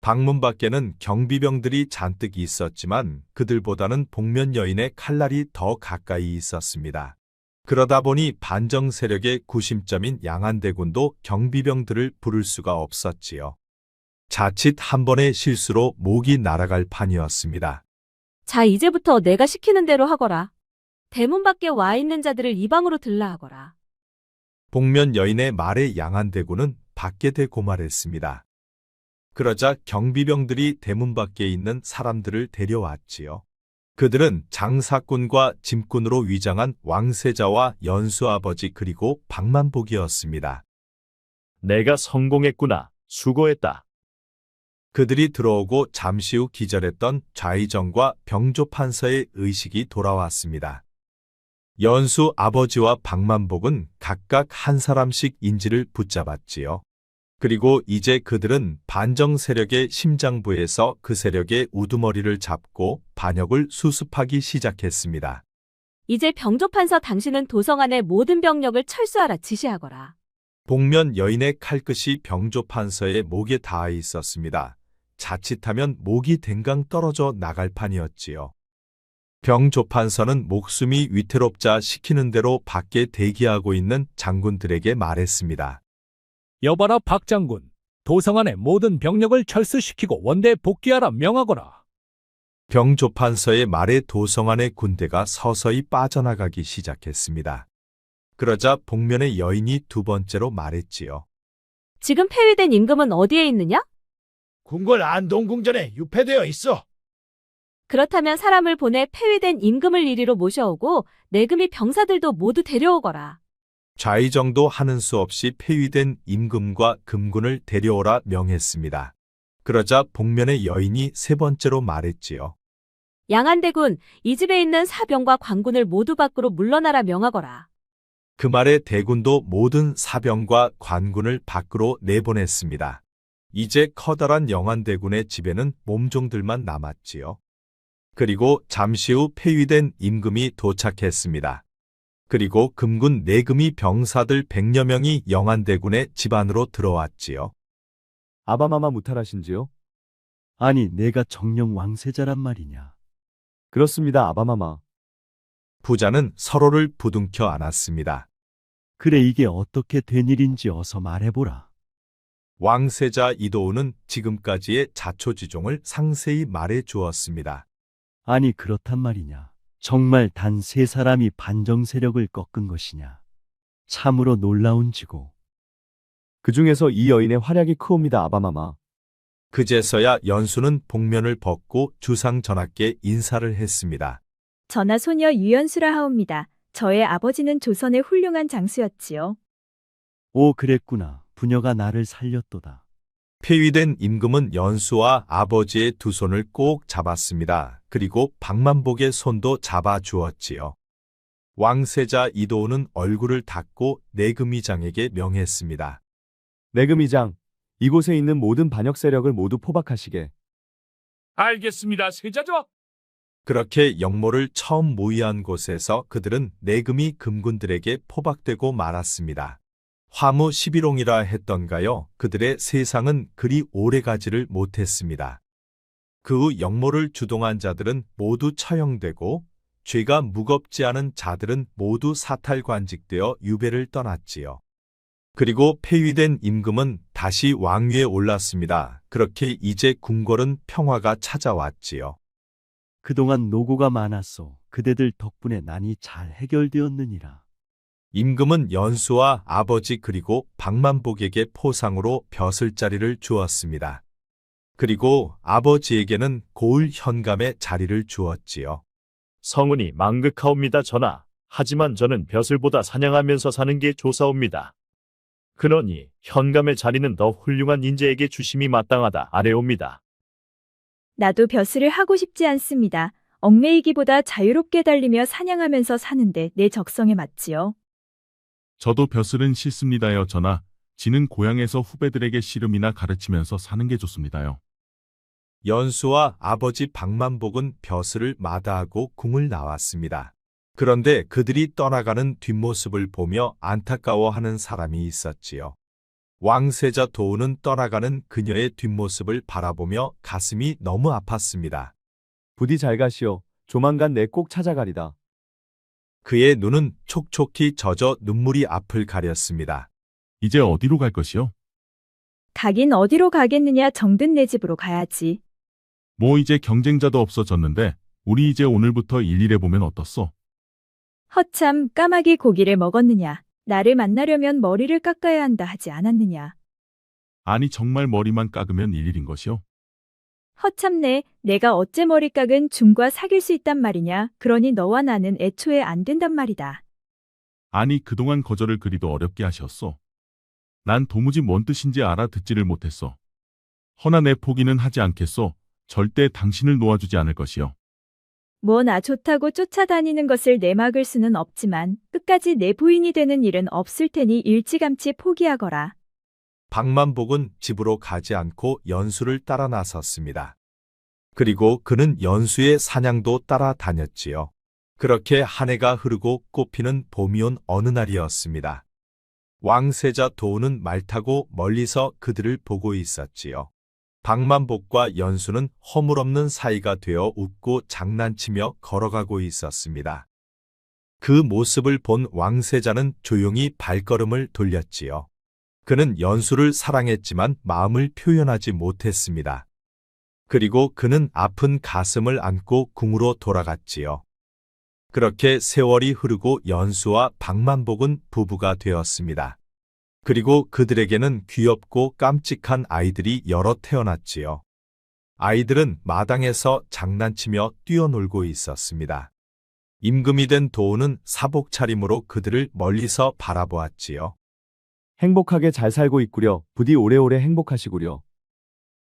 Speaker 2: 방문 밖에는 경비병들이 잔뜩 있었지만 그들보다는 복면 여인의 칼날이 더 가까이 있었습니다. 그러다 보니 반정 세력의 구심점인 양안대군도 경비병들을 부를 수가 없었지요. 자칫 한 번의 실수로 목이 날아갈 판이었습니다.
Speaker 1: 자, 이제부터 내가 시키는 대로 하거라. 대문 밖에 와 있는 자들을 이 방으로 들라 하거라.
Speaker 2: 복면 여인의 말에 양한대군은 밖에 대고 말했습니다. 그러자 경비병들이 대문 밖에 있는 사람들을 데려왔지요. 그들은 장사꾼과 짐꾼으로 위장한 왕세자와 연수 아버지 그리고 박만복이었습니다.
Speaker 4: 내가 성공했구나. 수고했다.
Speaker 2: 그들이 들어오고 잠시 후 기절했던 좌의정과 병조판서의 의식이 돌아왔습니다. 연수 아버지와 박만복은 각각 한 사람씩 인지를 붙잡았지요. 그리고 이제 그들은 반정 세력의 심장부에서 그 세력의 우두머리를 잡고 반역을 수습하기 시작했습니다.
Speaker 1: 이제 병조판서 당신은 도성 안의 모든 병력을 철수하라 지시하거라.
Speaker 2: 복면 여인의 칼끝이 병조판서의 목에 닿아 있었습니다. 자칫하면 목이 댕강 떨어져 나갈 판이었지요. 병조판서는 목숨이 위태롭자 시키는 대로 밖에 대기하고 있는 장군들에게 말했습니다.
Speaker 11: 여봐라 박 장군. 도성 안의 모든 병력을 철수시키고 원대에 복귀하라 명하거라.
Speaker 2: 병조판서의 말에 도성 안의 군대가 서서히 빠져나가기 시작했습니다. 그러자 복면의 여인이 두 번째로 말했지요.
Speaker 1: 지금 폐위된 임금은 어디에 있느냐?
Speaker 10: 궁궐 안동궁전에 유폐되어 있어.
Speaker 1: 그렇다면 사람을 보내 폐위된 임금을 이리로 모셔오고 내금이 병사들도 모두 데려오거라.
Speaker 2: 좌의정도 하는 수 없이 폐위된 임금과 금군을 데려오라 명했습니다. 그러자 복면의 여인이 세 번째로 말했지요.
Speaker 1: 양한대군, 이 집에 있는 사병과 관군을 모두 밖으로 물러나라 명하거라.
Speaker 2: 그 말에 대군도 모든 사병과 관군을 밖으로 내보냈습니다. 이제 커다란 영안대군의 집에는 몸종들만 남았지요. 그리고 잠시 후 폐위된 임금이 도착했습니다. 그리고 금군 내금이 병사들 100여 명이 영안대군의 집 안으로 들어왔지요.
Speaker 5: 아바마마 무탈하신지요?
Speaker 9: 아니, 내가 정령 왕세자란 말이냐.
Speaker 5: 그렇습니다, 아바마마.
Speaker 2: 부자는 서로를 부둥켜 안았습니다.
Speaker 9: 그래, 이게 어떻게 된 일인지 어서 말해보라.
Speaker 2: 왕세자 이도우는 지금까지의 자초지종을 상세히 말해 주었습니다.
Speaker 9: 아니, 그렇단 말이냐. 정말 단 세 사람이 반정 세력을 꺾은 것이냐. 참으로 놀라운지고.
Speaker 5: 그 중에서 이 여인의 활약이 크옵니다, 아바마마.
Speaker 2: 그제서야 연수는 복면을 벗고 주상 전하께 인사를 했습니다.
Speaker 3: 전하 소녀 유연수라 하옵니다. 저의 아버지는 조선의 훌륭한 장수였지요.
Speaker 9: 오, 그랬구나. 부녀가 나를 살렸도다.
Speaker 2: 폐위된 임금은 연수와 아버지의 두 손을 꼭 잡았습니다. 그리고 박만복의 손도 잡아주었지요. 왕세자 이도우는 얼굴을 닦고 내금위장에게 명했습니다.
Speaker 5: 내금위장, 이곳에 있는 모든 반역 세력을 모두 포박하시게.
Speaker 11: 알겠습니다, 세자죠.
Speaker 2: 그렇게 역모를 처음 모의한 곳에서 그들은 내금이 금군들에게 포박되고 말았습니다. 화무 11홍이라 했던가요? 그들의 세상은 그리 오래가지를 못했습니다. 그 후 역모를 주동한 자들은 모두 처형되고 죄가 무겁지 않은 자들은 모두 사탈관직되어 유배를 떠났지요. 그리고 폐위된 임금은 다시 왕위에 올랐습니다. 그렇게 이제 궁궐은 평화가 찾아왔지요.
Speaker 9: 그동안 노고가 많았소. 그대들 덕분에 난이 잘 해결되었느니라.
Speaker 2: 임금은 연수와 아버지 그리고 박만복에게 포상으로 벼슬자리를 주었습니다. 그리고 아버지에게는 고을 현감의 자리를 주었지요.
Speaker 4: 성운이 망극하옵니다, 전하. 하지만 저는 벼슬보다 사냥하면서 사는 게 좋사옵니다. 그러니 현감의 자리는 더 훌륭한 인재에게 주심이 마땅하다 아래옵니다.
Speaker 3: 나도 벼슬을 하고 싶지 않습니다. 얽매이기보다 자유롭게 달리며 사냥하면서 사는데 내 적성에 맞지요.
Speaker 7: 저도 벼슬은 싫습니다요, 전하. 지는 고향에서 후배들에게 씨름이나 가르치면서 사는 게 좋습니다요.
Speaker 2: 연수와 아버지 박만복은 벼슬을 마다하고 궁을 나왔습니다. 그런데 그들이 떠나가는 뒷모습을 보며 안타까워하는 사람이 있었지요. 왕세자 도우는 떠나가는 그녀의 뒷모습을 바라보며 가슴이 너무 아팠습니다.
Speaker 5: 부디 잘 가시오. 조만간 내 꼭 찾아가리다.
Speaker 2: 그의 눈은 촉촉히 젖어 눈물이 앞을 가렸습니다.
Speaker 7: 이제 어디로 갈 것이요?
Speaker 3: 가긴 어디로 가겠느냐. 정든 내 집으로 가야지.
Speaker 7: 뭐 이제 경쟁자도 없어졌는데 우리 이제 오늘부터 일일해 보면 어떻소?
Speaker 3: 허참 까마귀 고기를 먹었느냐. 나를 만나려면 머리를 깎아야 한다 하지 않았느냐.
Speaker 7: 아니 정말 머리만 깎으면 일일인 것이요.
Speaker 3: 허참네, 내가 어째 머리 깎은 중과 사귈 수 있단 말이냐. 그러니 너와 나는 애초에 안 된단 말이다.
Speaker 7: 아니 그동안 거절을 그리도 어렵게 하셨소. 난 도무지 뭔 뜻인지 알아듣지를 못했소. 허나 내 포기는 하지 않겠소. 절대 당신을 놓아주지 않을 것이요.
Speaker 3: 뭐 나 좋다고 쫓아다니는 것을 내막을 수는 없지만 끝까지 내 부인이 되는 일은 없을 테니 일찌감치 포기하거라.
Speaker 2: 박만복은 집으로 가지 않고 연수를 따라 나섰습니다. 그리고 그는 연수의 사냥도 따라 다녔지요. 그렇게 한 해가 흐르고 꽃피는 봄이 온 어느 날이었습니다. 왕세자 도우는 말 타고 멀리서 그들을 보고 있었지요. 박만복과 연수는 허물없는 사이가 되어 웃고 장난치며 걸어가고 있었습니다. 그 모습을 본 왕세자는 조용히 발걸음을 돌렸지요. 그는 연수를 사랑했지만 마음을 표현하지 못했습니다. 그리고 그는 아픈 가슴을 안고 궁으로 돌아갔지요. 그렇게 세월이 흐르고 연수와 박만복은 부부가 되었습니다. 그리고 그들에게는 귀엽고 깜찍한 아이들이 여러 태어났지요. 아이들은 마당에서 장난치며 뛰어놀고 있었습니다. 임금이 된 도우는 사복 차림으로 그들을 멀리서 바라보았지요.
Speaker 5: 행복하게 잘 살고 있구려. 부디 오래오래 행복하시구려.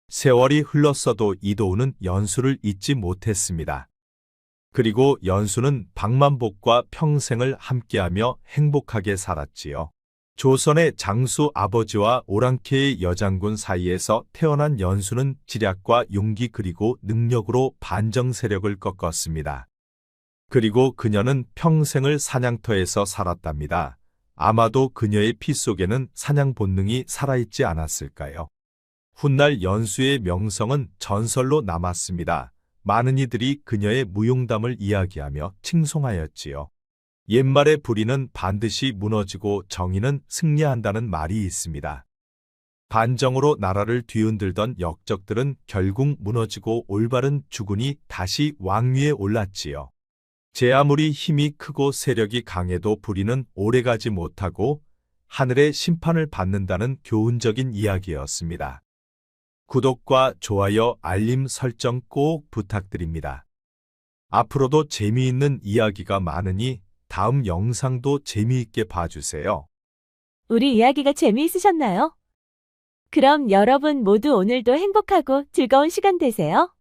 Speaker 2: 세월이 흘렀어도 이도우는 연수를 잊지 못했습니다. 그리고 연수는 박만복과 평생을 함께하며 행복하게 살았지요. 조선의 장수 아버지와 오랑캐의 여장군 사이에서 태어난 연수는 지략과 용기 그리고 능력으로 반정 세력을 꺾었습니다. 그리고 그녀는 평생을 사냥터에서 살았답니다. 아마도 그녀의 피 속에는 사냥 본능이 살아있지 않았을까요? 훗날 연수의 명성은 전설로 남았습니다. 많은 이들이 그녀의 무용담을 이야기하며 칭송하였지요. 옛말의 불의는 반드시 무너지고 정의는 승리한다는 말이 있습니다. 반정으로 나라를 뒤흔들던 역적들은 결국 무너지고 올바른 주군이 다시 왕위에 올랐지요. 제 아무리 힘이 크고 세력이 강해도 불의는 오래가지 못하고 하늘의 심판을 받는다는 교훈적인 이야기였습니다. 구독과 좋아요, 알림 설정 꼭 부탁드립니다. 앞으로도 재미있는 이야기가 많으니 다음 영상도 재미있게 봐주세요.
Speaker 1: 우리 이야기가 재미있으셨나요? 그럼 여러분 모두 오늘도 행복하고 즐거운 시간 되세요.